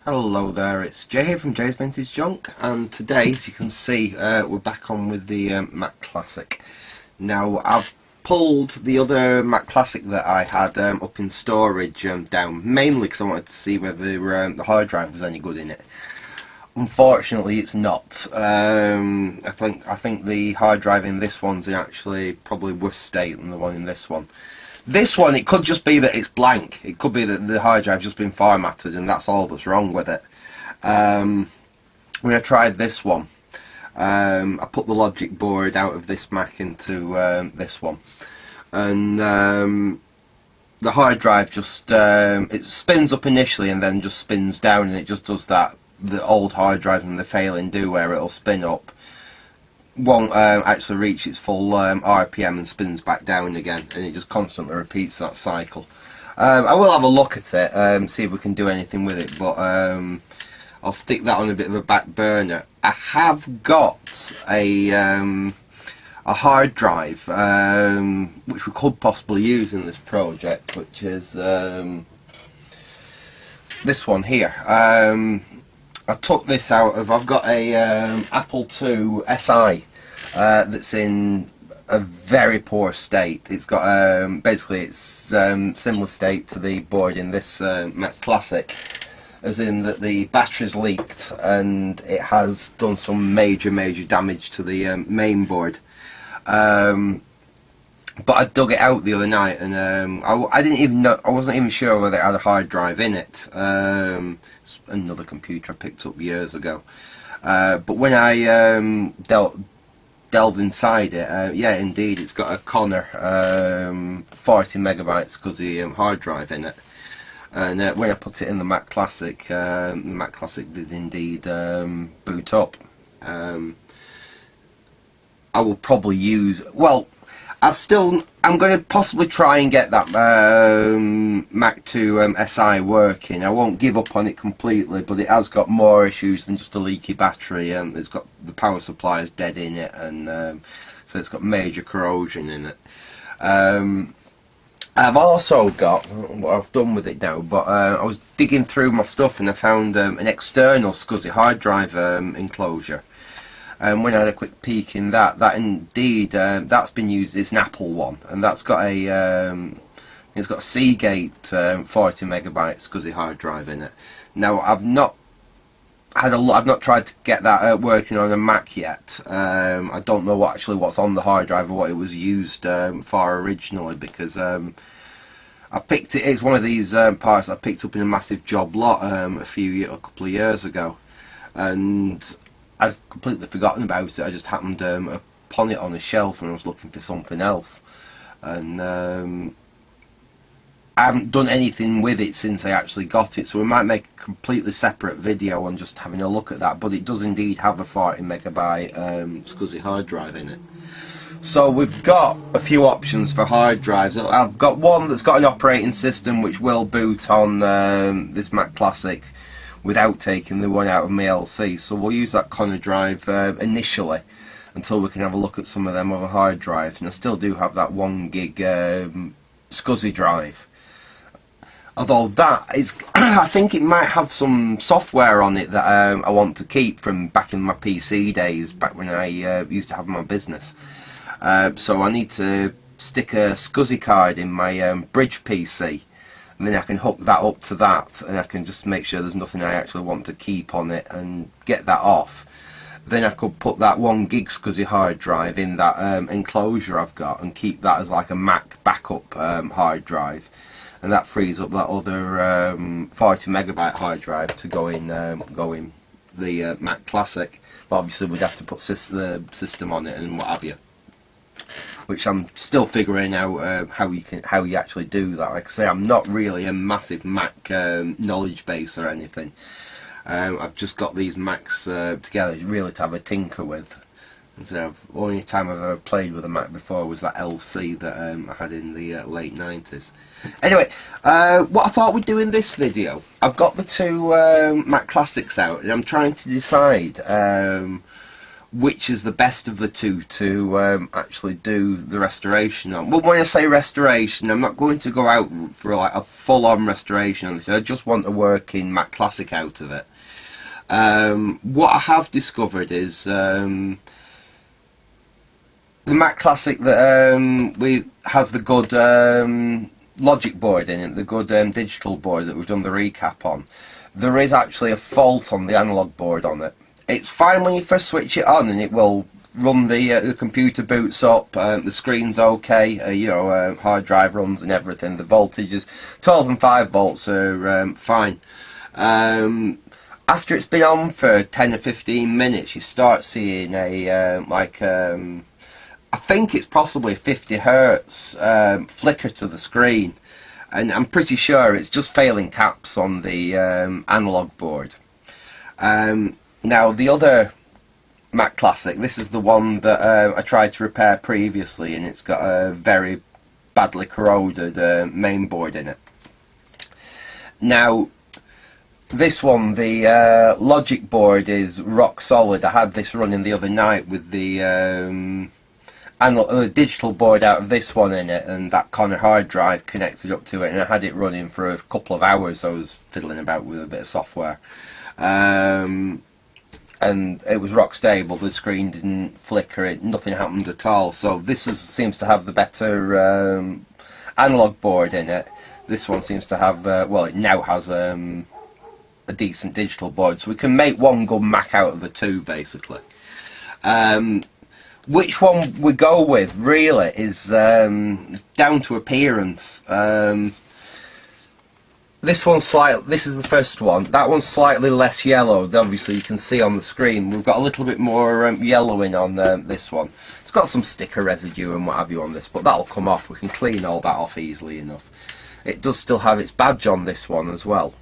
Hello there, it's Jay here from Jay's Vintage Junk, and today, as you can see, we're back on with the Mac Classic. Now, I've pulled the other Mac Classic that I had up in storage down, mainly because I wanted to see whether the hard drive was any good in it. Unfortunately, it's not. I think the hard drive in this one's in actually probably worse state than the one in this one. This one, it could just be that it's blank. It could be that the hard drive's just been formatted and that's all that's wrong with it. When I tried this one, I put the logic board out of this Mac into this one. And the hard drive just, it spins up initially and then just spins down, and it just does that the old hard drive and the failing do, where it'll spin up, won't actually reach its full RPM and spins back down again, and it just constantly repeats that cycle. I will have a look at it, see if we can do anything with it, but I'll stick that on a bit of a back burner. I have got a hard drive which we could possibly use in this project, which is this one here. I took this out of, I've got a Apple II SI that's in a very poor state. It's got basically it's similar state to the board in this Mac Classic, as in that the battery's leaked and it has done some major damage to the main board. But I dug it out the other night, and I didn't even know, I wasn't even sure whether it had a hard drive in it. It's another computer I picked up years ago. But when I delved inside it, yeah, indeed, it's got a Connor 40 megabytes SCSI hard drive in it. And when I put it in the Mac Classic did indeed boot up. I will probably use, well, I'm going to possibly try and get that Mac II SI working. I won't give up on it completely, but it has got more issues than just a leaky battery. It's got the power supply is dead in it, and so it's got major corrosion in it. I've also got, what I've done with it now, but I was digging through my stuff and I found an external SCSI hard drive enclosure. And when I had a quick peek in that indeed, that's been used. It's an Apple one, and that's got a it's got a Seagate 40 megabyte SCSI hard drive in it. Now I've not tried to get that working on a Mac yet. I don't know what's on the hard drive or what it was used for originally, because I picked it. It's one of these parts I picked up in a massive job lot a couple of years ago, and I've completely forgotten about it. I just happened upon it on a shelf when I was looking for something else, and I haven't done anything with it since I actually got it, so we might make a completely separate video on just having a look at that. But it does indeed have a 40 megabyte SCSI hard drive in it. So we've got a few options for hard drives. I've got one that's got an operating system which will boot on this Mac Classic without taking the one out of my LC, so we'll use that Connor drive initially until we can have a look at some of them other hard drives. And I still do have that 1 gig SCSI drive, although that is I think it might have some software on it that I want to keep from back in my PC days, back when I used to have my business. So I need to stick a SCSI card in my Bridge PC, and then I can hook that up to that, and I can just make sure there's nothing I actually want to keep on it and get that off. Then I could put that 1 gig SCSI hard drive in that enclosure I've got and keep that as like a Mac backup hard drive, and that frees up that other 40 megabyte hard drive to go in the Mac Classic. But obviously we'd have to put the system on it and what have you, which I'm still figuring out how you actually do that. Like I say, I'm not really a massive Mac knowledge base or anything. I've just got these Macs together really to have a tinker with. And so the only time I've ever played with a Mac before was that LC that I had in the late 90s. Anyway, what I thought we'd do in this video, I've got the two Mac Classics out, and I'm trying to decide which is the best of the two to actually do the restoration on. Well, when I say restoration, I'm not going to go out for like a full-on restoration on this. I just want a working Mac Classic out of it. What I have discovered is the Mac Classic that has the good logic board in it, the good digital board that we've done the recap on. There is actually a fault on the analog board on it. It's fine when you first switch it on and it will run, the computer boots up, the screen's okay, you know, hard drive runs and everything. The voltages, 12 and 5 volts are fine. After it's been on for 10 or 15 minutes, you start seeing a I think it's possibly a 50 hertz flicker to the screen, and I'm pretty sure it's just failing caps on the analog board. Now the other Mac Classic, this is the one that I tried to repair previously, and it's got a very badly corroded main board in it. Now this one, the logic board is rock solid. I had this running the other night with the digital board out of this one in it, and that Connor hard drive connected up to it, and I had it running for a couple of hours. I was fiddling about with a bit of software, and it was rock stable. The screen didn't flicker, nothing happened at all. So this seems to have the better analog board in it. This one seems to have well, it now has a decent digital board, so we can make one good Mac out of the two, basically. Which one we go with really is down to appearance. This is the first one. That one's slightly less yellow. Obviously you can see on the screen we've got a little bit more yellowing on this one. It's got some sticker residue and what have you on this, but that'll come off. We can clean all that off easily enough. It does still have its badge on this one as well,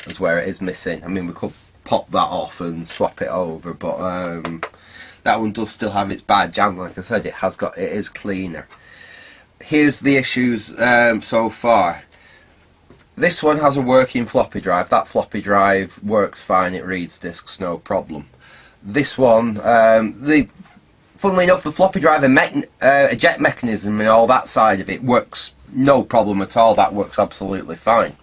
as where it is missing. I mean, we could pop that off and swap it over, but that one does still have its badge, and like I said, it is cleaner. Here's the issues so far. This one has a working floppy drive. That floppy drive works fine. It reads discs, no problem. This one, funnily enough, the floppy drive eject mechanism and all that side of it works no problem at all. That works absolutely fine.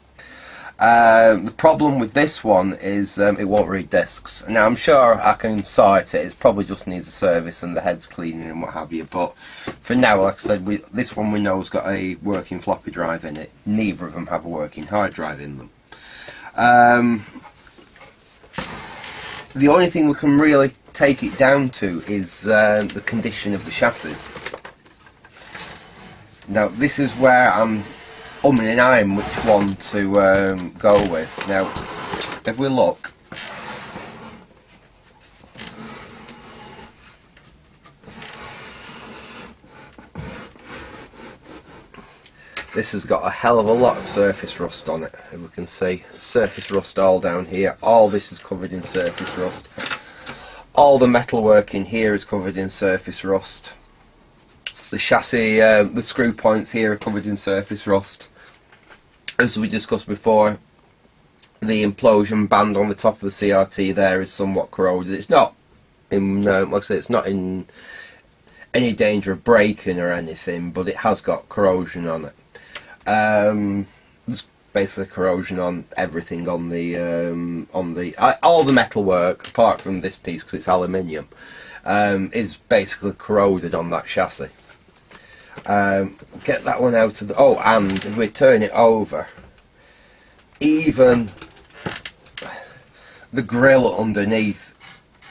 The problem with this one is it won't read discs. Now I'm sure I can sort it. It probably just needs a service and the head's cleaning and what have you. But for now, like I said, this one we know has got a working floppy drive in it. Neither of them have a working hard drive in them. The only thing we can really take it down to is the condition of the chassis. Now this is where I'm umming and ahhing which one to go with. Now, if we look, this has got a hell of a lot of surface rust on it, as we can see. Surface rust all down here. All this is covered in surface rust. All the metalwork in here is covered in surface rust. The chassis, the screw points here are covered in surface rust. As we discussed before, the implosion band on the top of the CRT there is somewhat corroded. It's not in, like I say, it's not in any danger of breaking or anything, but it has got corrosion on it. There's basically corrosion on everything on the all the metalwork apart from this piece because it's aluminium is basically corroded on that chassis. Get that one out of the... Oh, and if we turn it over, even the grill underneath,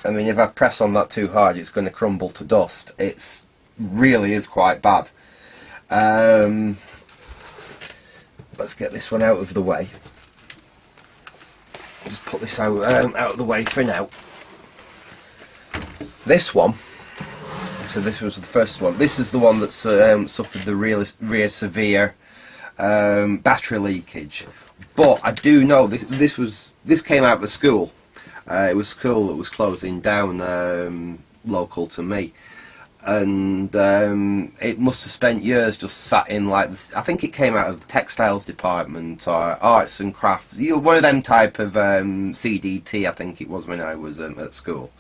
I mean, if I press on that too hard, it's going to crumble to dust. It's really is quite bad. Let's get this one out of the way. Just put this out of the way for now. This one, so this was the first one. This is the one that's suffered the rear severe battery leakage. But I do know this came out of a school. It was a school that was closing down local to me, and it must have spent years just sat in like this. I think it came out of the textiles department or arts and crafts. You know, one of them type of CDT. I think it was when I was at school.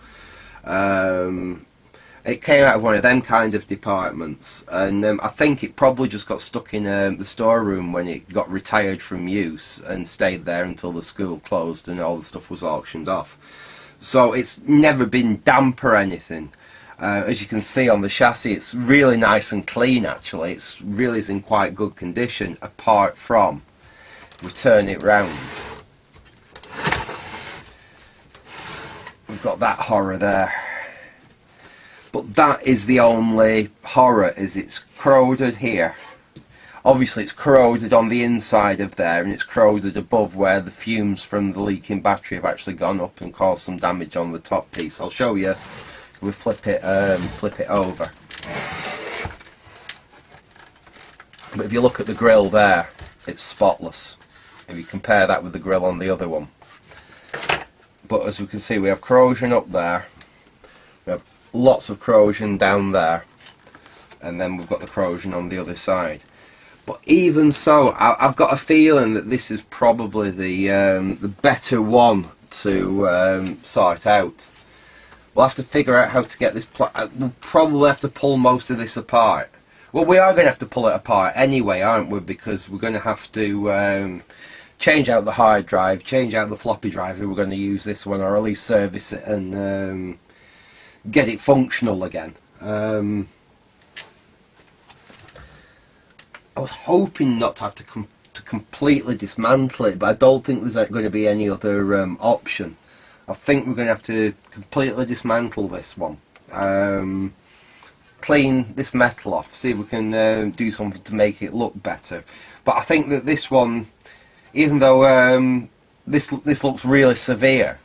It came out of one of them kind of departments, and I think it probably just got stuck in the storeroom when it got retired from use and stayed there until the school closed and all the stuff was auctioned off. So it's never been damp or anything. As you can see on the chassis, it's really nice and clean actually. It's really is in quite good condition, apart from, we turn it round, we've got that horror there. But that is the only horror, is it's corroded here. Obviously it's corroded on the inside of there, and it's corroded above where the fumes from the leaking battery have actually gone up and caused some damage on the top piece. I'll show you. We flip it over. But if you look at the grill there, it's spotless. If you compare that with the grill on the other one. But as we can see, we have corrosion up there. We have lots of corrosion down there, and then we've got the corrosion on the other side. But even so, I've got a feeling that this is probably the better one to sort out. We'll have to figure out how to get this. We'll probably have to pull most of this apart. Well, we are going to have to pull it apart anyway, aren't we? Because we're going to have to change out the hard drive, change out the floppy drive if we're going to use this one, or at least service it and get it functional again. I was hoping not to have to completely dismantle it, but I don't think there's going to be any other option. I think we're going to have to completely dismantle this one, clean this metal off, see if we can do something to make it look better. But I think that this one, even though this looks really severe,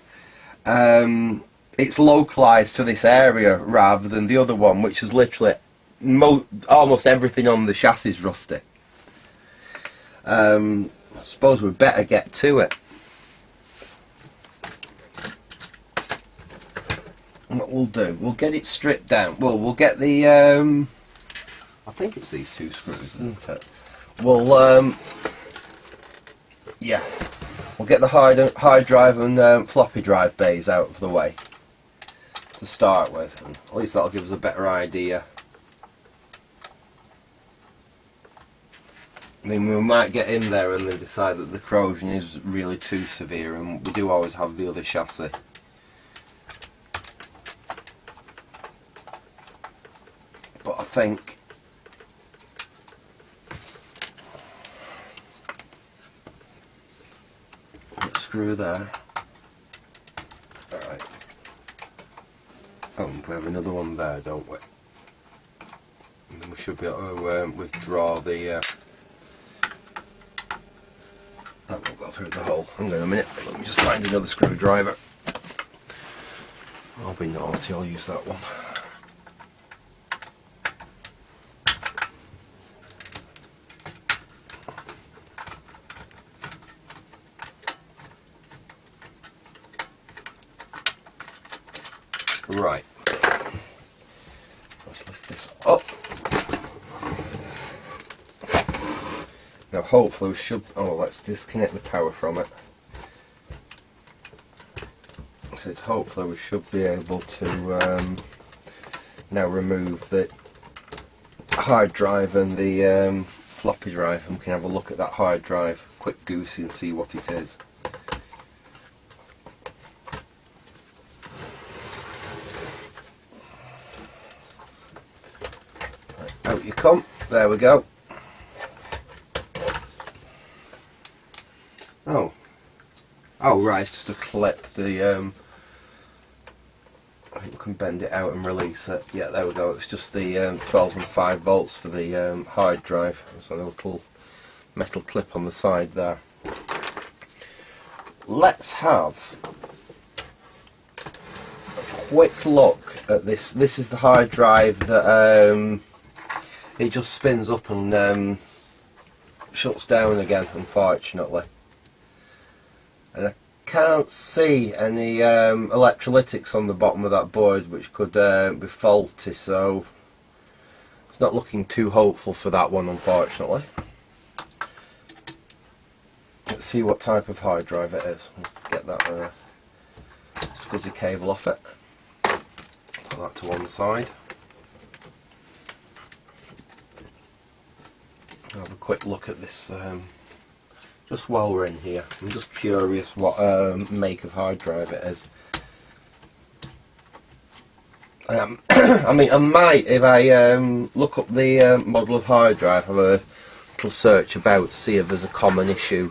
it's localised to this area rather than the other one, which is literally almost everything on the chassis is rusty. I suppose we'd better get to it. What we'll do, we'll get it stripped down. Well, we'll get the I think it's these two screws, isn't it? We'll yeah, we'll get the hard drive and floppy drive bays out of the way to start with, and at least that'll give us a better idea. I mean, we might get in there and they decide that the corrosion is really too severe, and we do always have the other chassis. But I think that screw there. Alright. Oh, we have another one there, don't we? And then we should be able to withdraw the that won't go through the hole. Hang on a minute, let me just find another screwdriver. I'll be naughty, I'll use that one. Right, let's lift this up. Now hopefully we should, let's disconnect the power from it. So hopefully we should be able to now remove the hard drive and the floppy drive, and we can have a look at that hard drive, quick goosey, and see what it is. Out you come, there we go. Oh right, it's just a clip. The I think we can bend it out and release it. Yeah, there we go. It's just the 12 and 5 volts for the hard drive. There's a little metal clip on the side there. Let's have a quick look at this. This is the hard drive that it just spins up and shuts down again, unfortunately. And I can't see any electrolytics on the bottom of that board, which could be faulty, so it's not looking too hopeful for that one, unfortunately. Let's see what type of hard drive it is. Get that scuzzy cable off it. Put that to one side. Have a quick look at this just while we're in here. I'm just curious what make of hard drive it is. I mean, I might, if I look up the model of hard drive, have a little search about, see if there's a common issue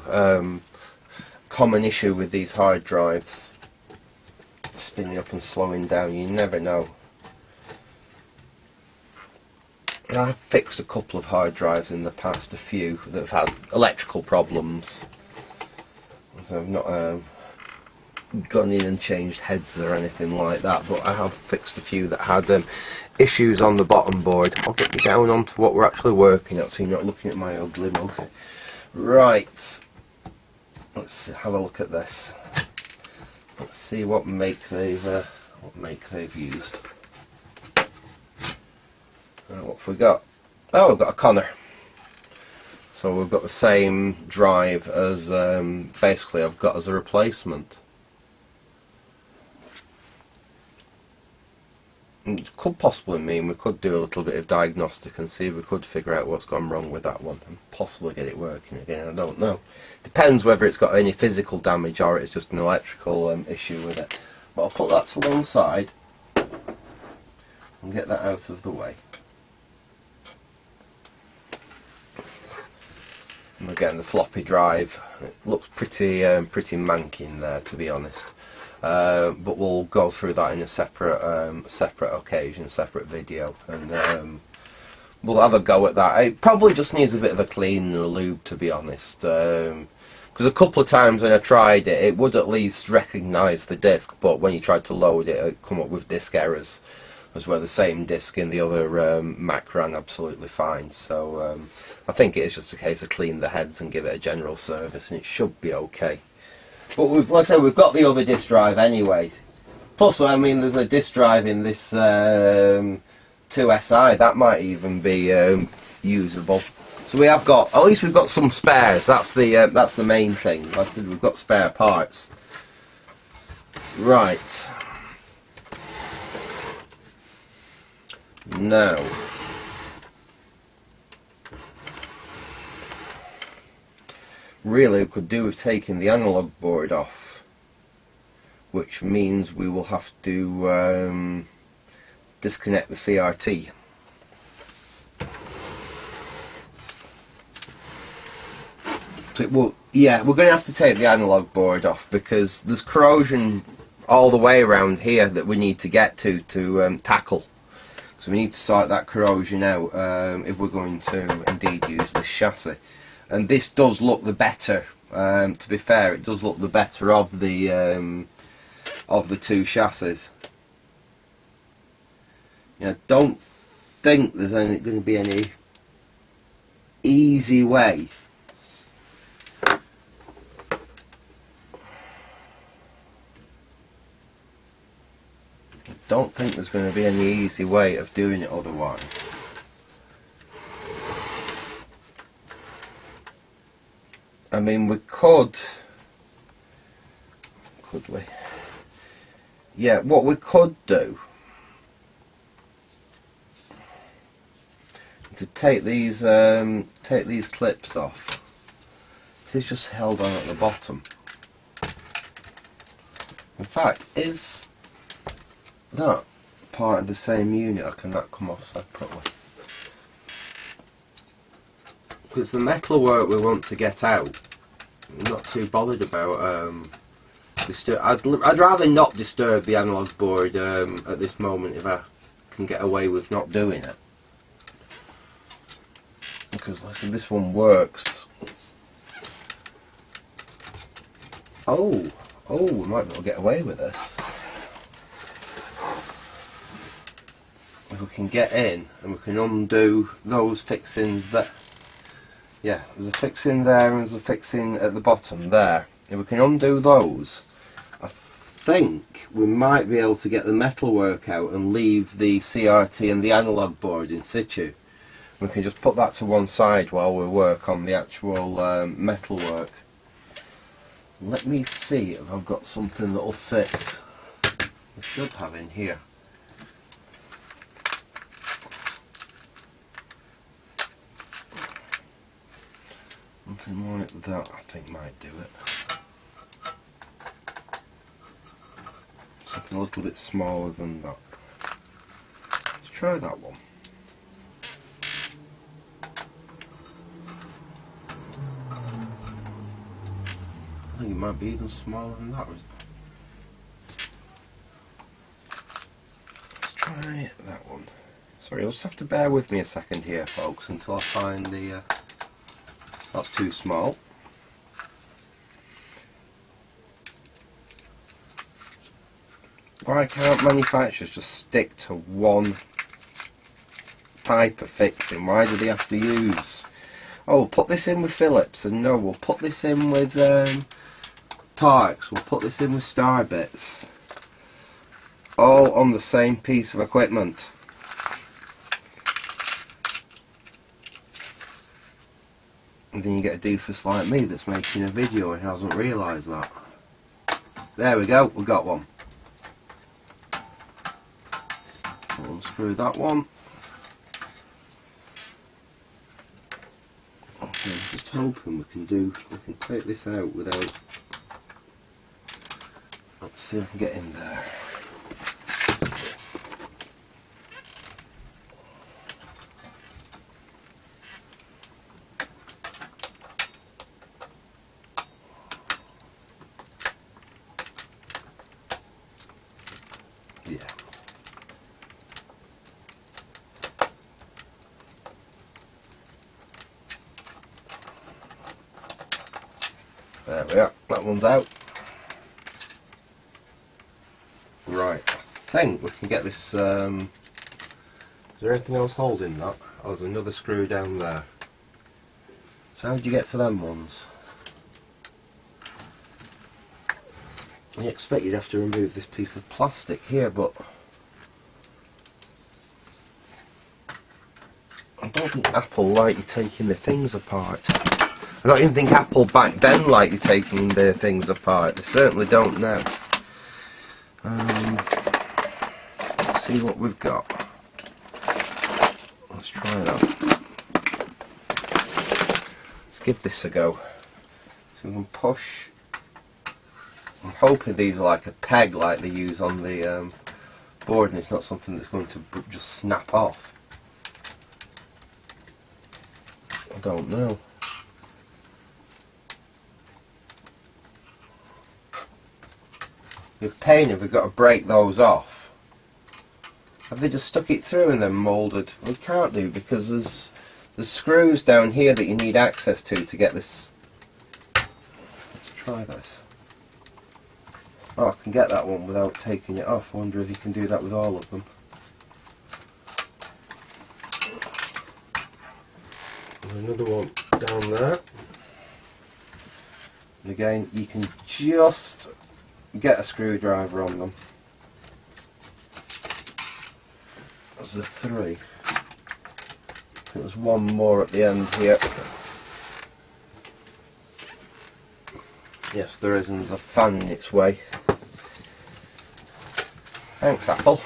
with these hard drives spinning up and slowing down. You never know. I've fixed a couple of hard drives in the past, a few that have had electrical problems. So I've not gone in and changed heads or anything like that, but I have fixed a few that had issues on the bottom board. I'll get you down onto what we're actually working at so you're not looking at my ugly mug. Right, let's have a look at this. Let's see what make they've used. What have we got? Oh, we've got a Connor. So we've got the same drive as basically I've got as a replacement. It could possibly mean we could do a little bit of diagnostic and see if we could figure out what's gone wrong with that one and possibly get it working again. I don't know. Depends whether it's got any physical damage or it's just an electrical issue with it. But I'll put that to one side and get that out of the way. And again, the floppy drive, it looks pretty manky in there, to be honest. But we'll go through that in a separate occasion, separate video, and we'll have a go at that. It probably just needs a bit of a clean and a lube, to be honest. Because a couple of times when I tried it, it would at least recognise the disc, but when you tried to load it, it'd come up with disc errors, as well. The same disc in the other Mac ran absolutely fine. So I think it is just a case of clean the heads and give it a general service, and it should be okay. But like I said, we've got the other disk drive anyway. Plus, I mean, there's a disk drive in this 2SI that might even be usable. So we have got, at least we've got some spares. That's the main thing. Like I said, we've got spare parts. Right. Now, really we could do with taking the analog board off, which means we will have to disconnect the CRT. So yeah, we're going to have to take the analog board off because there's corrosion all the way around here that we need to get to tackle. So we need to sort that corrosion out if we're going to indeed use this chassis. And this does look the better. To be fair, it does look the better of the two chassis. You know, I don't think there's going to be any easy way of doing it otherwise. I mean, we could we? Yeah, what we could do to take these clips off. This is just held on at the bottom. In fact, is that part of the same unit, or can that come off separately? Because the metal work we want to get out, I'm not too bothered about I'd rather not disturb the analog board at this moment if I can get away with not doing it. Because like I said, this one works. Oh, we might be able to get away with this. If we can get in and we can undo those fixings that, yeah, there's a fixing there and there's a fixing at the bottom there. If we can undo those, I think we might be able to get the metal work out and leave the CRT and the analog board in situ. We can just put that to one side while we work on the actual metal work. Let me see if I've got something that'll fit. We should have in here. Something like that I think might do it. Something a little bit smaller than that. Let's try that one. I think it might be even smaller than that. Let's try that one. Sorry, you'll just have to bear with me a second here, folks, until I find the... that's too small. Why can't manufacturers just stick to one type of fixing? Why do they have to use... oh, we'll put this in with Phillips, and no, we'll put this in with Torx, we'll put this in with Star Bits. All on the same piece of equipment. And then you get a doofus like me that's making a video and hasn't realised that. There we go, we got one. We'll unscrew that one. Okay, I'm just hoping we can take this out without... let's see if I can get in there. Yeah. There we are, that one's out. Right, I think we can get this, is there anything else holding that? Oh, there's another screw down there. So how do you get to them ones? I expect you'd have to remove this piece of plastic here, but I don't think Apple like you taking the things apart. I don't even think Apple back then liked you taking their things apart. They certainly don't now. Let's see what we've got. Let's try that. Let's give this a go. So we can push. I'm hoping these are like a peg like they use on the board, and it's not something that's going to just snap off. I don't know. It'd be a pain if we've got to break those off. Have they just stuck it through and then moulded? Well, we can't do, because there's screws down here that you need access to get this. Let's try this. Oh, I can get that one without taking it off. I wonder if you can do that with all of them. There's another one down there. And again, you can just get a screwdriver on them. There's the three. I think there's one more at the end here. Yes, there is, and there's a fan in its way. Thanks, Apple.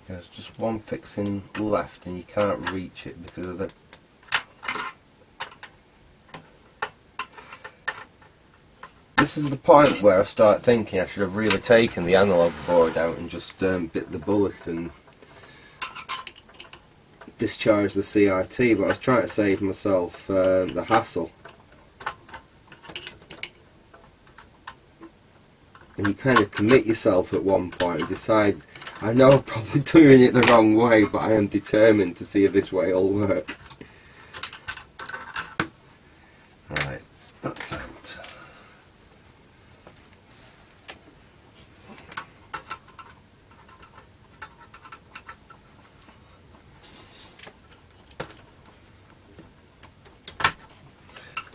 There's just one fixing left, and you can't reach it because of the... This is the point where I start thinking I should have really taken the analog board out and just bit the bullet and discharge the CRT, but I was trying to save myself the hassle. And you kind of commit yourself at one point and decide, I know I'm probably doing it the wrong way, but I am determined to see if this way will work. Right, that's out.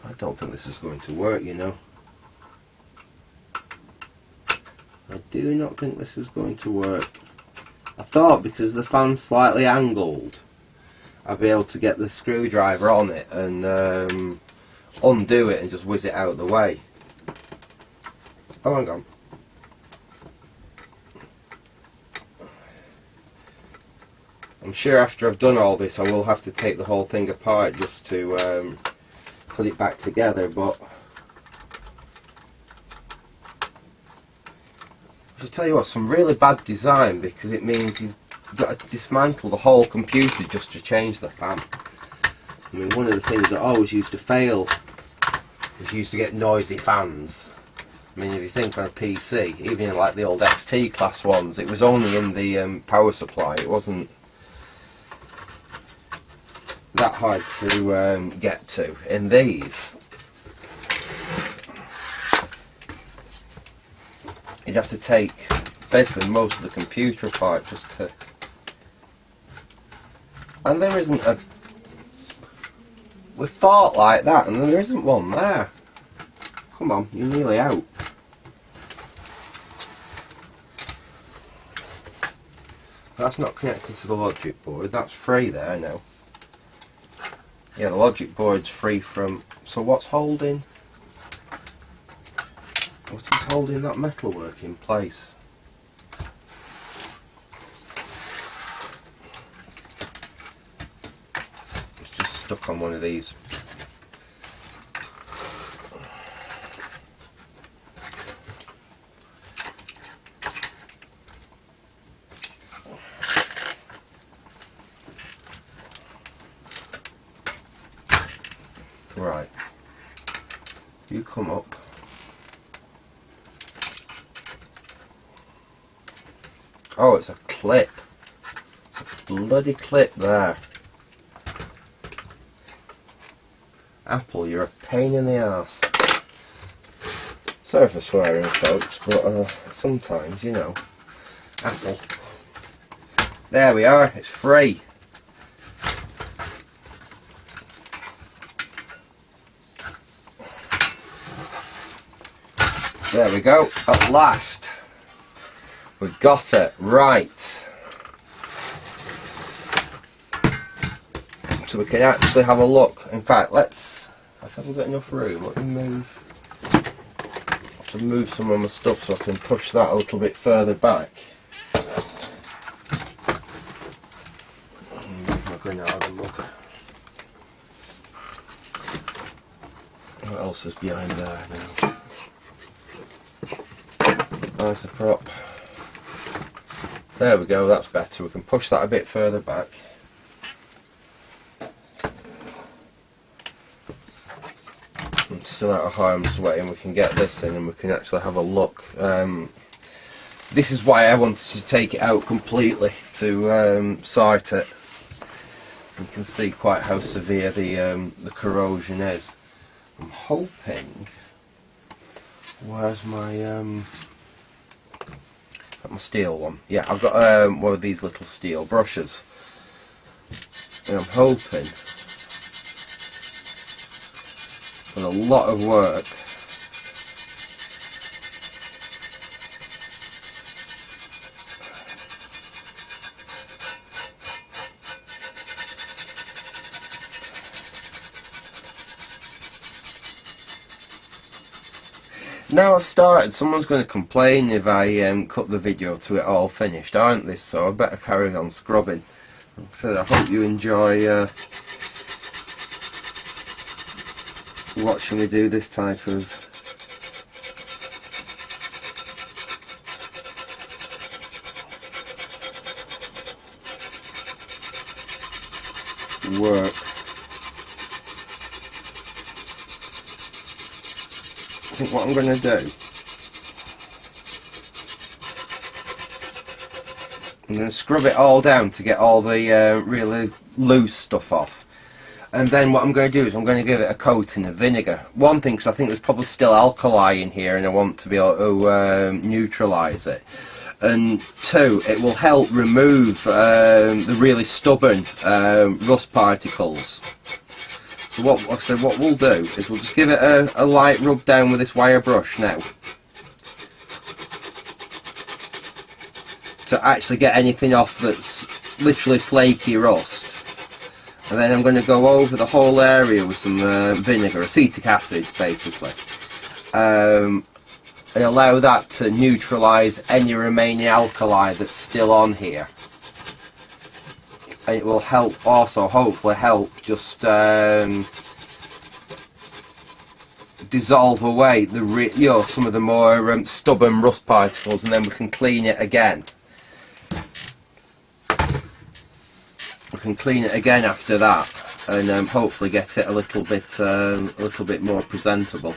I don't think this is going to work, you know. I do not think this is going to work. I thought because the fan's slightly angled, I'd be able to get the screwdriver on it and undo it and just whiz it out of the way. Oh, hang on. I'm sure after I've done all this I will have to take the whole thing apart just to put it back together, but I'll tell you what, some really bad design, because it means you've got to dismantle the whole computer just to change the fan. I mean, one of the things that always used to fail was you used to get noisy fans. I mean, if you think on a PC, even in like the old XT class ones, it was only in the power supply. It wasn't that hard to get to. In these, you'd have to take basically most of the computer apart just to... And there isn't a... We fought like that and there isn't one there. Come on, you're nearly out. That's not connected to the logic board, that's free there now. Yeah, the logic board's free from... So what's holding... What is holding that metalwork in place? It's just stuck on one of these. Right. You come up. Oh, it's a clip. It's a bloody clip there. Apple, you're a pain in the arse. Sorry for swearing, folks, but sometimes, you know. Apple. There we are, it's free. There we go, at last. We've got it, right. So we can actually have a look. In fact, let's... Have we got enough room? Let me move... I have to move some of my stuff so I can push that a little bit further back. Move my grenade and look. What else is behind there now? Nice a prop. There we go, that's better. We can push that a bit further back. I'm still out of harm's way, and we can get this in and we can actually have a look. This is why I wanted to take it out completely, to sort it. You can see quite how severe the corrosion is. I'm hoping... Where's my... my steel one. Yeah, I've got one of these little steel brushes, and I'm hoping with a lot of work now I've started, someone's going to complain if I cut the video to it all finished, aren't they? So I better carry on scrubbing. Like I said, I hope you enjoy watching me do this type of work. I think what I'm going to do, I'm going to scrub it all down to get all the really loose stuff off, and then what I'm going to do is I'm going to give it a coating of vinegar. One thing, because I think there's probably still alkali in here and I want to be able to neutralise it, and two, it will help remove the really stubborn rust particles. So what we'll do is we'll just give it a light rub down with this wire brush now, to actually get anything off that's literally flaky rust. And then I'm going to go over the whole area with some vinegar, acetic acid basically, and allow that to neutralise any remaining alkali that's still on here. and it will help, also hopefully help just dissolve away the some of the more stubborn rust particles, and then we can clean it again. We can clean it again after that, and hopefully get it a little bit more presentable.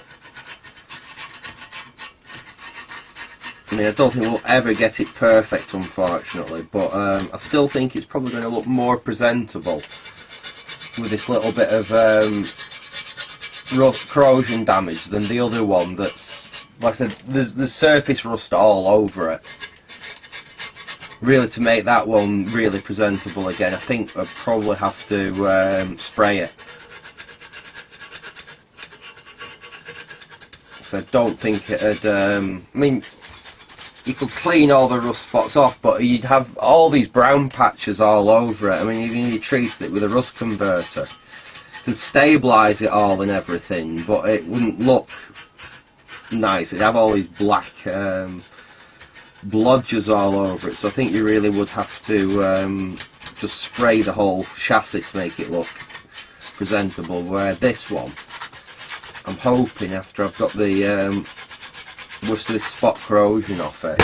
I mean, I don't think we'll ever get it perfect, unfortunately, but I still think it's probably going to look more presentable with this little bit of rust corrosion damage than the other one that's, like I said, there's surface rust all over it. Really, to make that one really presentable again, I think I'd probably have to spray it. So I don't think it'd, I mean, you could clean all the rust spots off, but you'd have all these brown patches all over it. I mean, even if you treated it with a rust converter, to stabilise it all and everything, but it wouldn't look nice. It'd have all these black blotches all over it, so I think you really would have to just spray the whole chassis to make it look presentable, where this one, I'm hoping after I've got the most of this spot corrosion off it,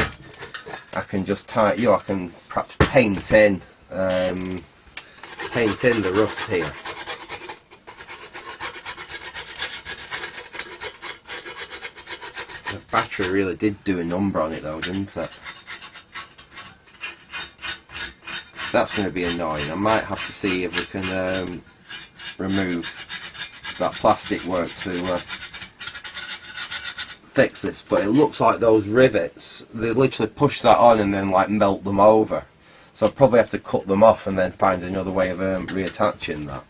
I can just I can perhaps paint in the rust here. The battery really did do a number on it though, didn't it? That's going to be annoying. I might have to see if we can remove that plastic work to fix this, but it looks like those rivets, they literally push that on and then like melt them over, so I'll probably have to cut them off and then find another way of reattaching that.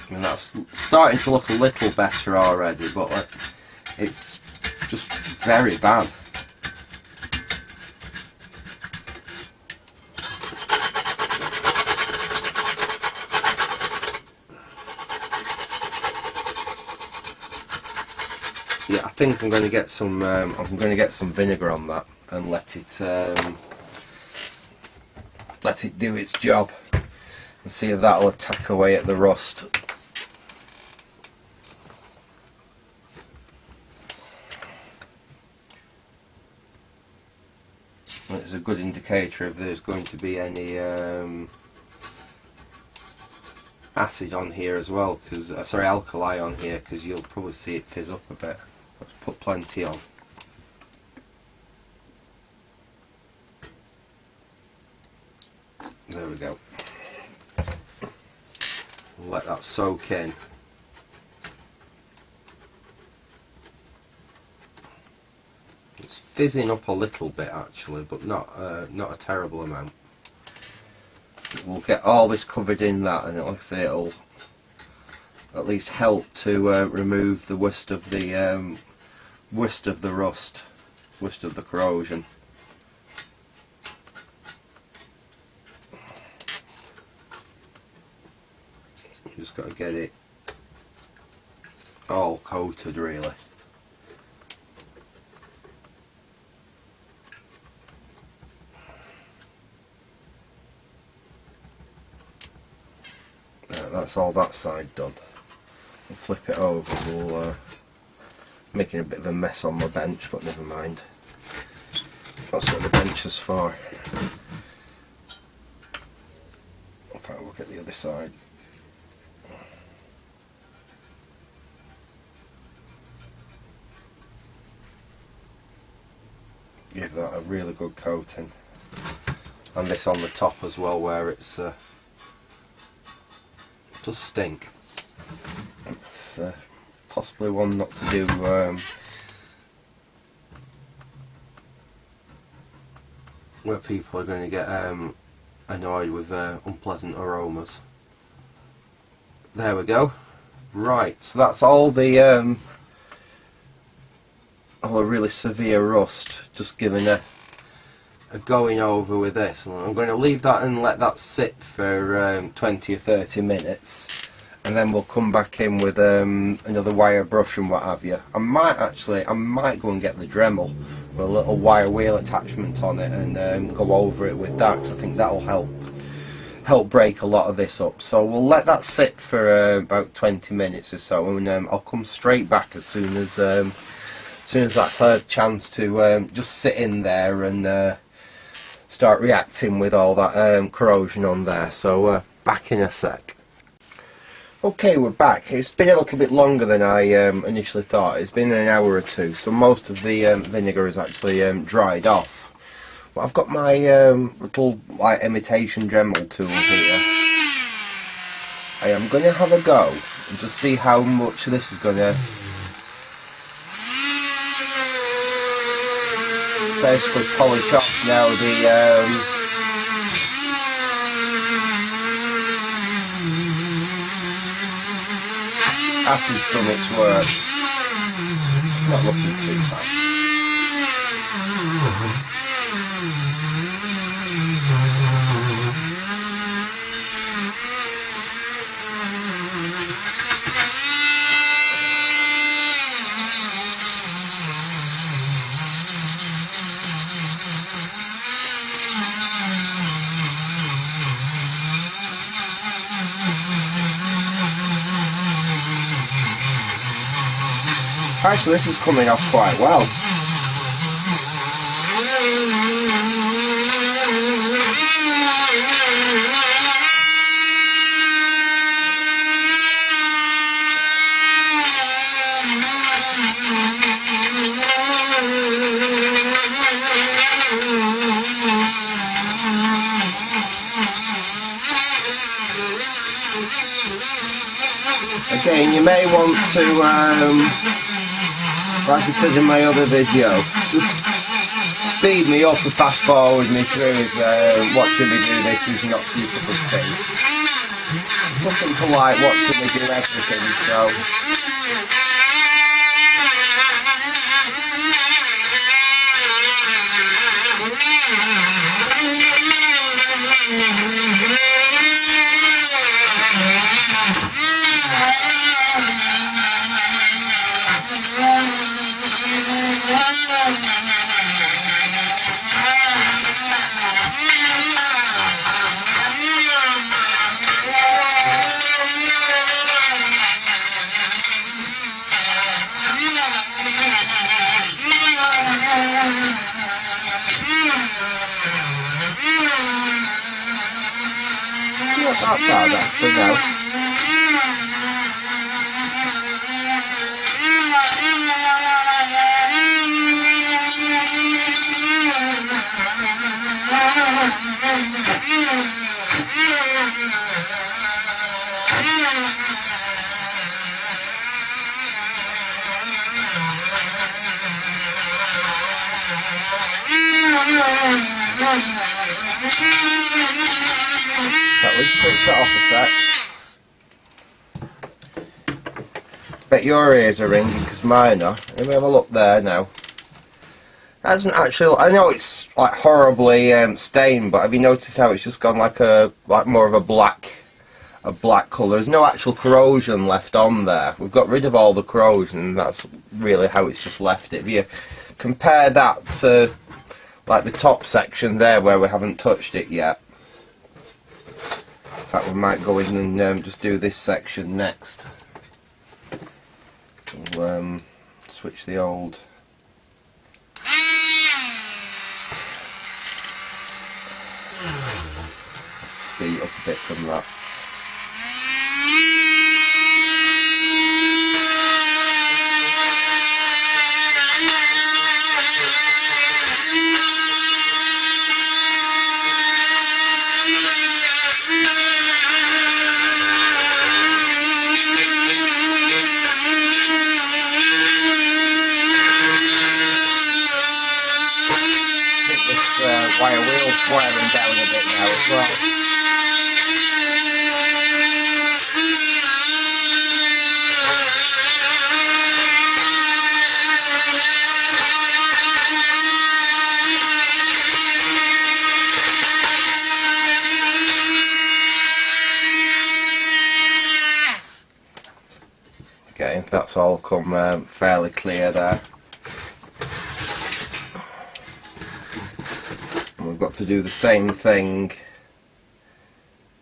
And that's starting to look a little better already, but it's just very bad. Yeah, I think I'm going to get some. I'm going to get some vinegar on that and let it do its job, and see if that'll attack away at the rust. It's a good indicator if there's going to be any acid on here as well, because sorry, alkali on here, because you'll probably see it fizz up a bit. Let's put plenty on. There we go. Let that soak in. It's fizzing up a little bit actually, but not a terrible amount. We'll get all this covered in that, and like I say, it'll at least help to remove the worst of the rust, worst of the corrosion. Just got to get it all coated really. That's all that side done. We'll flip it over. We'll making a bit of a mess on my bench, but never mind. That's what the bench is for. If I look at the other side. Give that a really good coating, and this on the top as well, where it's does stink. It's possibly one not to do where people are going to get annoyed with unpleasant aromas. There we go. Right, so that's all the really severe rust, just giving a going over with this, and I'm going to leave that and let that sit for 20 or 30 minutes, and then we'll come back in with another wire brush and what have you. I might go and get the Dremel with a little wire wheel attachment on it and go over it with that, because I think that'll help break a lot of this up. So we'll let that sit for about 20 minutes or so, and I'll come straight back as soon as that's had a chance to just sit in there and start reacting with all that corrosion on there. So back in a sec. Okay, we're back. It's been a little bit longer than I initially thought. It's been an hour or two, so most of the vinegar is actually dried off. But I've got my little imitation Dremel tool here. I am going to have a go and just see how much this is going to basically polish off now the acid's done its work. Not looking too bad. Actually, this is coming off quite well. Again, you may want to like I said in my other video, speed me up or fast forward me through watching me do this is not super good thing. It's nothing to like watching me do everything, so not that bad actually now. At least switch that off a sec. Bet your ears are ringing because mine are. Let me have a look there now. That doesn't actually. I know it's like horribly stained, but have you noticed how it's just gone like more of a black colour? There's no actual corrosion left on there. We've got rid of all the corrosion, and that's really how it's just left it. If you compare that to like the top section there where we haven't touched it yet. In fact, we might go in and just do this section next. We'll switch the old speed up a bit from that. Wire wheels wearing down a bit now as well. that's all come fairly clear there. And we've got to do the same thing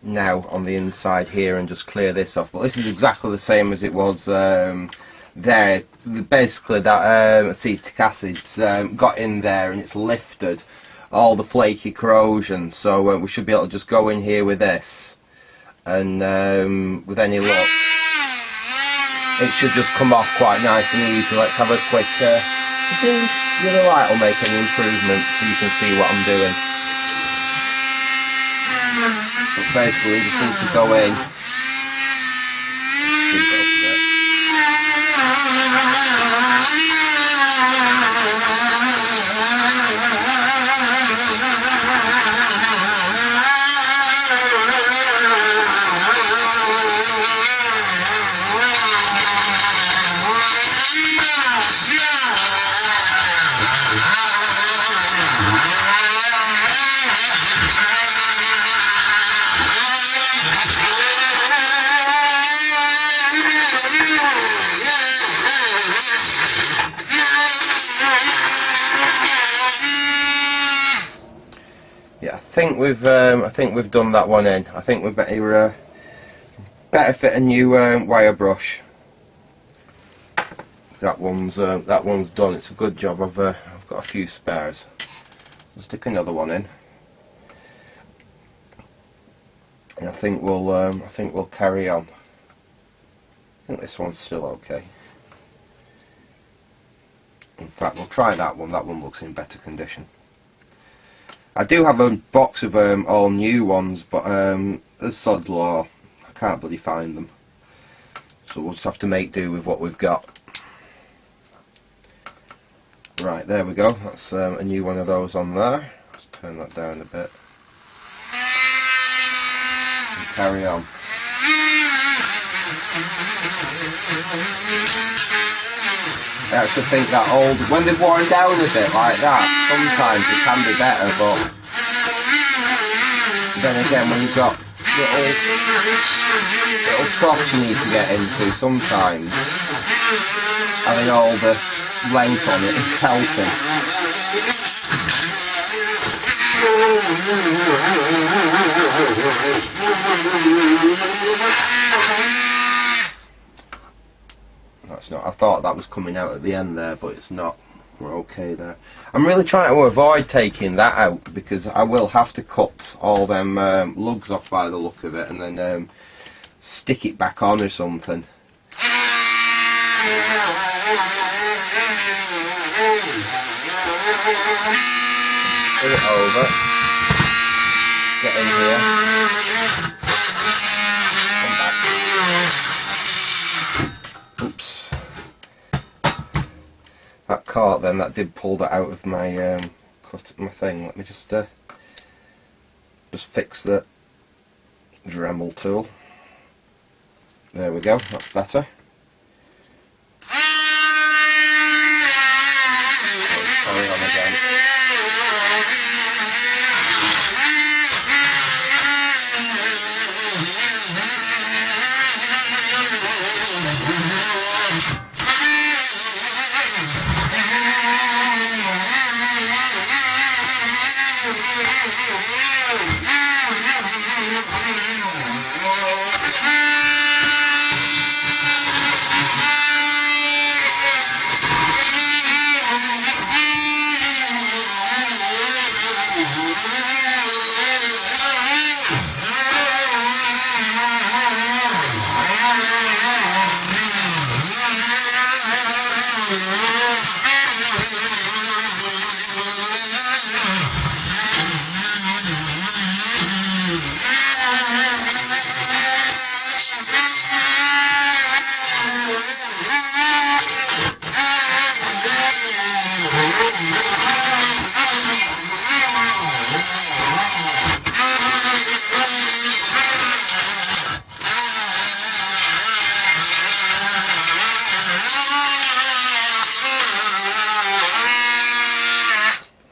now on the inside here and just clear this off. But this is exactly the same as it was there. Basically that acetic acid's got in there and it's lifted all the flaky corrosion, so we should be able to just go in here with this, and with any luck it should just come off quite nice and easy. Let's have a quick see if the other light will make any improvement so you can see what I'm doing. But basically we just need to go in. Yeah, I think we've done that one in. I think we better fit a new wire brush. That one's done. It's a good job. I've got a few spares. I'll stick another one in, and I think we'll carry on. I think this one's still okay. In fact, we'll try that one. That one looks in better condition. I do have a box of all new ones, but there's sod law, I can't bloody find them. So we'll just have to make do with what we've got. Right, there we go. That's a new one of those on there. Let's turn that down a bit. And carry on. I actually think that old, when they've worn down a bit like that, sometimes it can be better, but then again, when you've got little troughs you need to get into, sometimes having all the length on it is helping. That's not. I thought that was coming out at the end there, but it's not. We're okay there. I'm really trying to avoid taking that out because I will have to cut all them lugs off by the look of it, and then stick it back on or something. Put it over. Get in here. Come back. Oops. That caught then, that did pull that out of my my thing. Let me just fix the Dremel tool. There we go, that's better. Let's carry on again.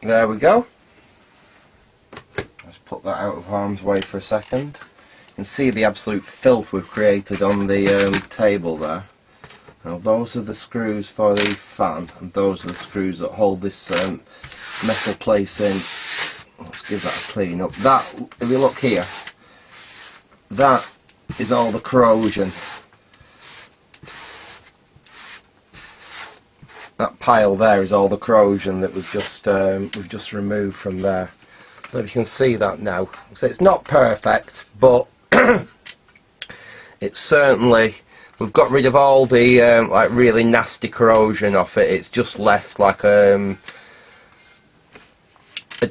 There we go. Let's put that out of harm's way for a second. You can see the absolute filth we've created on the table there. Now those are the screws for the fan, and those are the screws that hold this metal place in. Let's give that a clean up. That, if you look here, that is all the corrosion. That pile there is all the corrosion that we've just removed from there. I don't know if you can see that now. So it's not perfect, but it's certainly, we've got rid of all the like really nasty corrosion off it. It's just left like a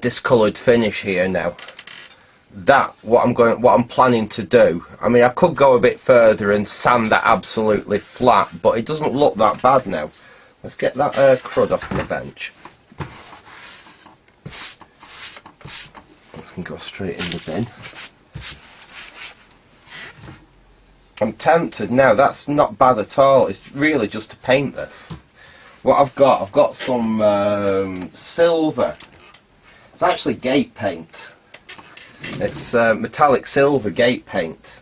discoloured finish here now. That what I'm planning to do. I mean, I could go a bit further and sand that absolutely flat, but it doesn't look that bad now. Let's get that crud off the bench. We can go straight in the bin. I'm tempted now. That's not bad at all. It's really just to paint this. What I've got some silver. It's actually gate paint. It's metallic silver gate paint.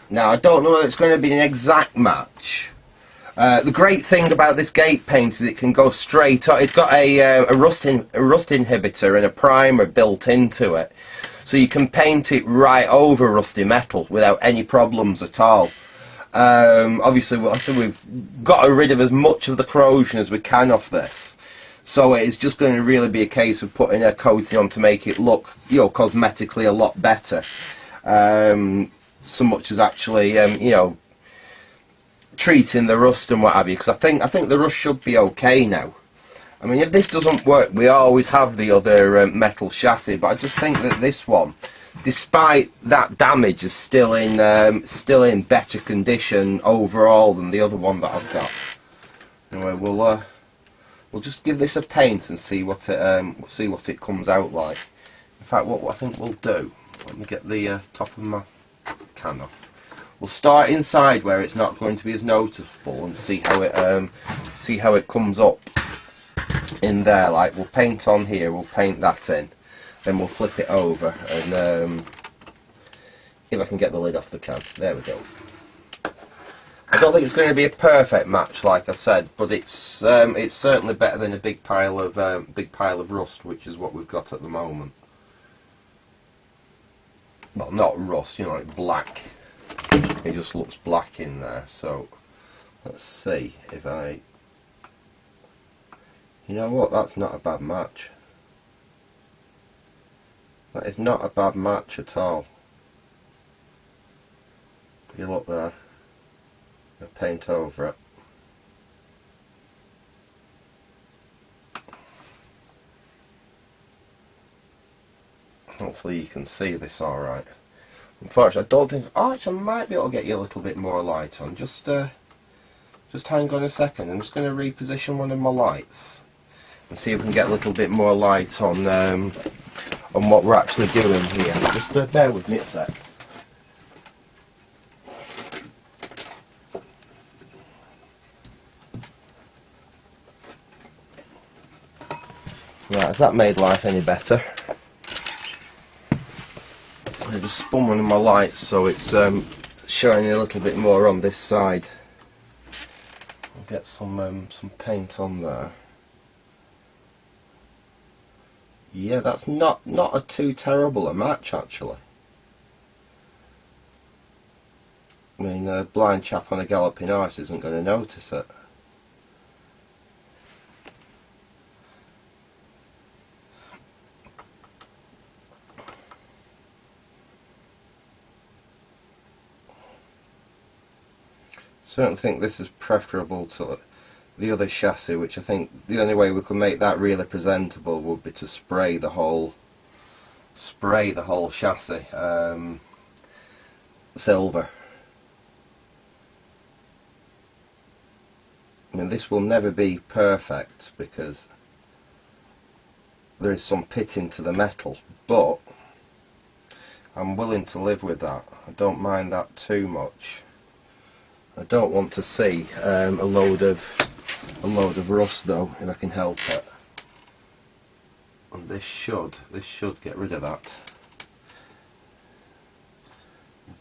Now I don't know if it's going to be an exact match. The great thing about this gate paint is it can go straight up. It's got a rust inhibitor and a primer built into it, so you can paint it right over rusty metal without any problems at all. Obviously, we've got rid of as much of the corrosion as we can off this, so it's just going to really be a case of putting a coating on to make it look, you know, cosmetically a lot better. So much as actually, you know, treating the rust and what have you, because I think the rust should be okay now. I mean, if this doesn't work, we always have the other metal chassis, but I just think that this one, despite that damage, is still in better condition overall than the other one that I've got. Anyway, we'll just give this a paint and see what it comes out like. In fact, what I think we'll do, let me get the top of my can off. We'll start inside where it's not going to be as noticeable and see how it comes up in there. Like, we'll paint on here, we'll paint that in, then we'll flip it over, and if I can get the lid off the can, there we go. I don't think it's going to be a perfect match, like I said, but it's certainly better than a big pile of rust, which is what we've got at the moment. Well, not rust, you know, like black. It just looks black in there. So let's see if I, you know what, that's not a bad match. That is not a bad match at all. If you look there, I paint over it. Hopefully you can see this alright. Unfortunately, I don't think. Oh, actually, I might be able to get you a little bit more light on. Just hang on a second. I'm just going to reposition one of my lights and see if we can get a little bit more light on what we're actually doing here. Just bear with me a sec. Right, has that made life any better? I just spun one of my lights so it's shining a little bit more on this side. I'll get some paint on there. Yeah, that's not a too terrible a match actually. I mean, a blind chap on a galloping horse isn't going to notice it. Certainly think this is preferable to the other chassis, which I think the only way we could make that really presentable would be to spray the whole chassis silver. I mean, this will never be perfect because there is some pitting to the metal, but I'm willing to live with that. I don't mind that too much. I don't want to see a load of rust though, if I can help it. And this should get rid of that.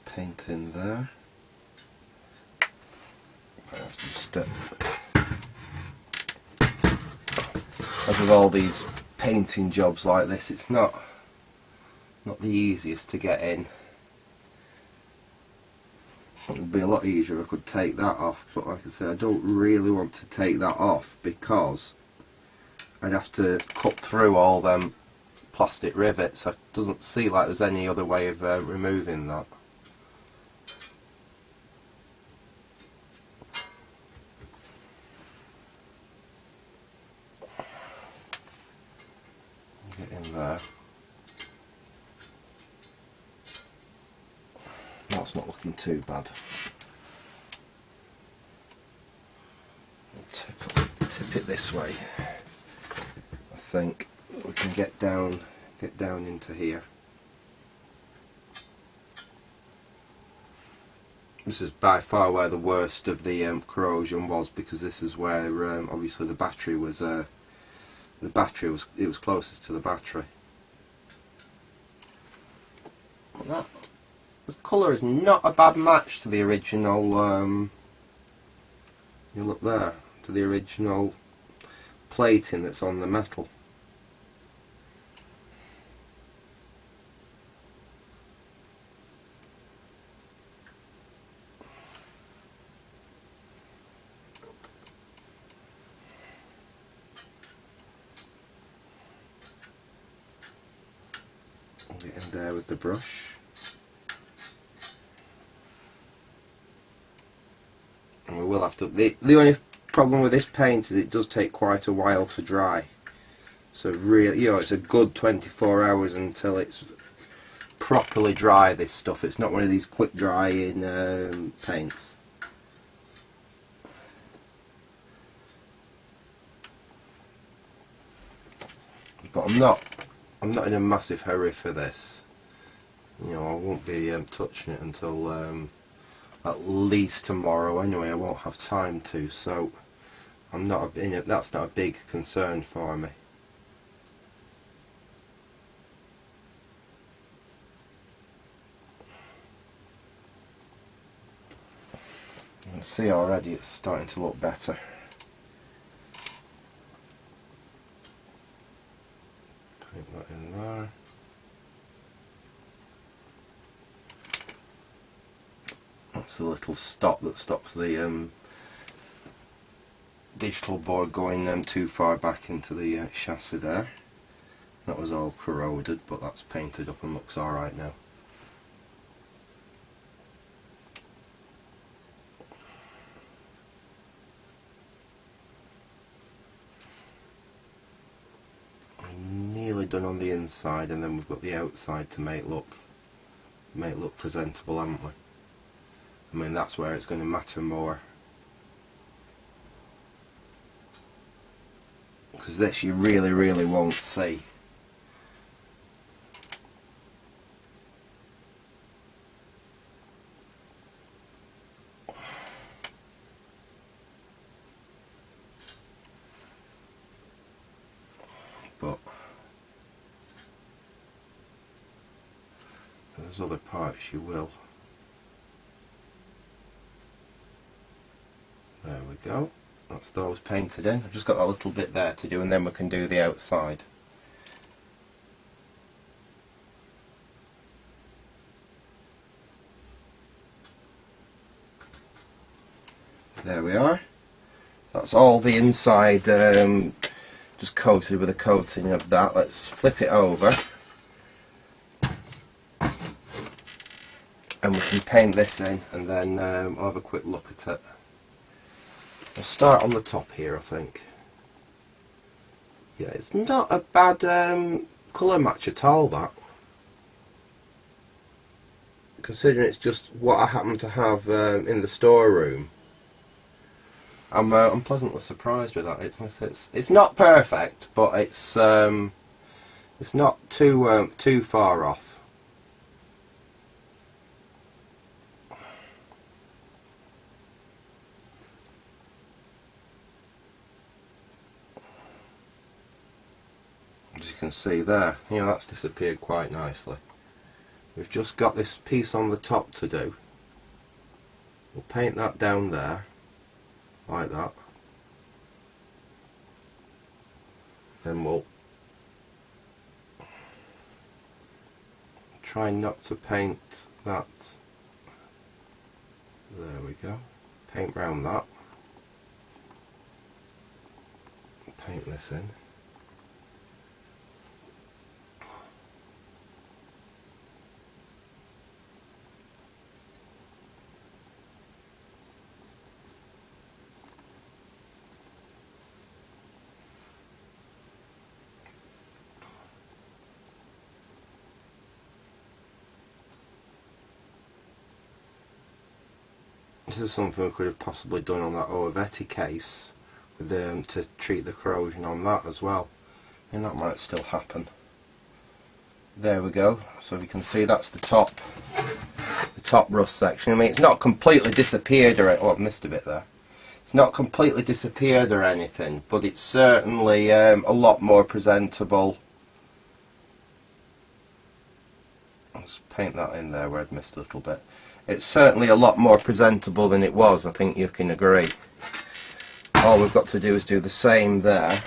Paint in there. Just, as with all these painting jobs like this, it's not the easiest to get in. It would be a lot easier if I could take that off, but like I said, I don't really want to take that off because I'd have to cut through all them plastic rivets. It doesn't seem like there's any other way of removing that. Get in there. That's not looking too bad. Tip it this way. I think we can get down into here. This is by far where the worst of the corrosion was, because this is where obviously the battery was. It was closest to the battery. That the colour is not a bad match to the original. You look there, to the original plating that's on the metal. Get in there with the brush. And we will have to. The only problem with this paint is it does take quite a while to dry. So really, it's a good 24 hours until it's properly dry. This stuff. It's not one of these quick drying paints. But I'm not in a massive hurry for this. I won't be touching it until at least tomorrow anyway. I won't have time to, so that's not a big concern for me. You can see already it's starting to look better. Put that in there. That's the little stop that stops the digital board going too far back into the chassis there. That was all corroded, but that's painted up and looks alright now. Nearly done on the inside, and then we've got the outside to make look presentable, haven't we? I mean, that's where it's going to matter more, because this you really won't see. But there's other parts you will. There we go. That's those painted in. I've just got that little bit there to do, and then we can do the outside. There we are. That's all the inside just coated with a coating of that. Let's flip it over and we can paint this in, and then I'll have a quick look at it. I'll start on the top here, I think. Yeah, it's not a bad colour match at all, that. Considering it's just what I happen to have in the storeroom. I'm pleasantly surprised with that. It's not perfect, but it's not too far off. As you can see there, that's disappeared quite nicely. We've just got this piece on the top to do. We'll paint that down there. like that. Then we'll try not to paint that. There we go. Paint round that. Paint this in. This is something we could have possibly done on that Olivetti case with to treat the corrosion on that as well, and that might still happen. There we go. So if you can see, that's the top rust section. I mean, it's not completely disappeared or oh, I've missed a bit there. It's not completely disappeared or anything, but it's certainly a lot more presentable. I'll just paint that in there where I'd missed a little bit. It's certainly a lot more presentable than it was, I think you can agree. All we've got to do is do the same there.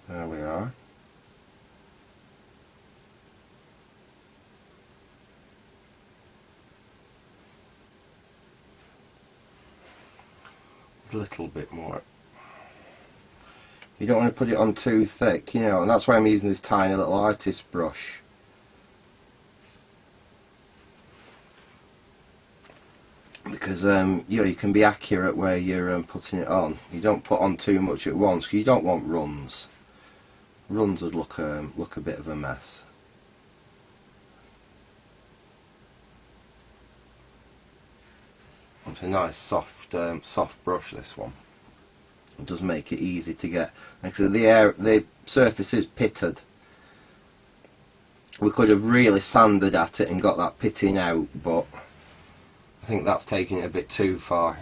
There we are. A little bit more. You don't want to put it on too thick, you know, and that's why I'm using this tiny little artist brush. Because you know, you can be accurate where you're putting it on. You don't put on too much at once, because you don't want runs. Runs would look a bit of a mess. It's a nice soft brush, this one. It does make it easy to get. Actually, the surface is pitted. We could have really sanded at it and got that pitting out, but I think that's taking it a bit too far.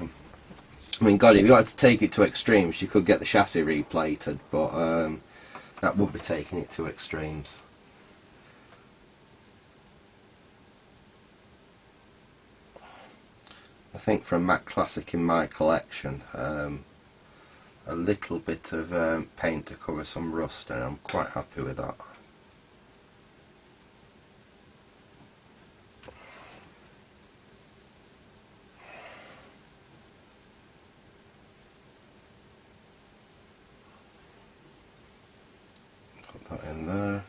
I mean, God, if you wanted to take it to extremes, you could get the chassis replated, but that would be taking it to extremes. I think from Mac Classic in my collection, a little bit of paint to cover some rust, and I'm quite happy with that. Put that in there,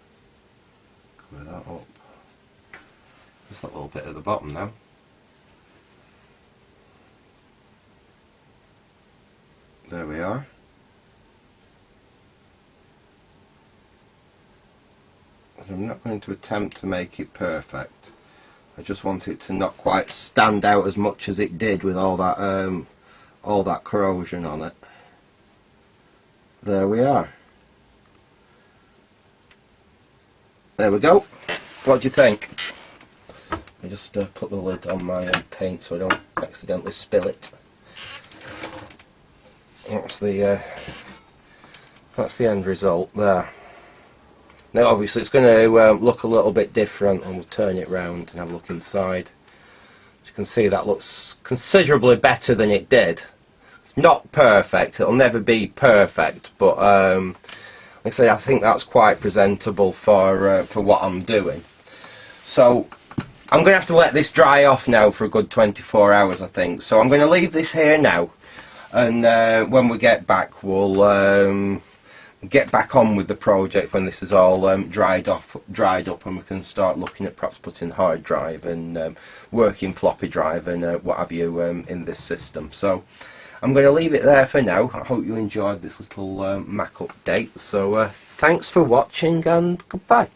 cover that up. Just that little bit at the bottom now. There we are. I'm not going to attempt to make it perfect. I just want it to not quite stand out as much as it did with all that corrosion on it. There we are. There we go. What do you think? I just put the lid on my paint so I don't accidentally spill it. That's the end result there. Now obviously it's going to look a little bit different, and we'll turn it round and have a look inside. As you can see, that looks considerably better than it did. It's not perfect, it'll never be perfect, but like I say, I think that's quite presentable for what I'm doing. So I'm going to have to let this dry off now for a good 24 hours, I think. So I'm going to leave this here now. And when we get back, we'll get back on with the project when this is all dried up, and we can start looking at perhaps putting hard drive and working floppy drive and what have you in this system. So I'm going to leave it there for now. I hope you enjoyed this little Mac update. So thanks for watching, and goodbye.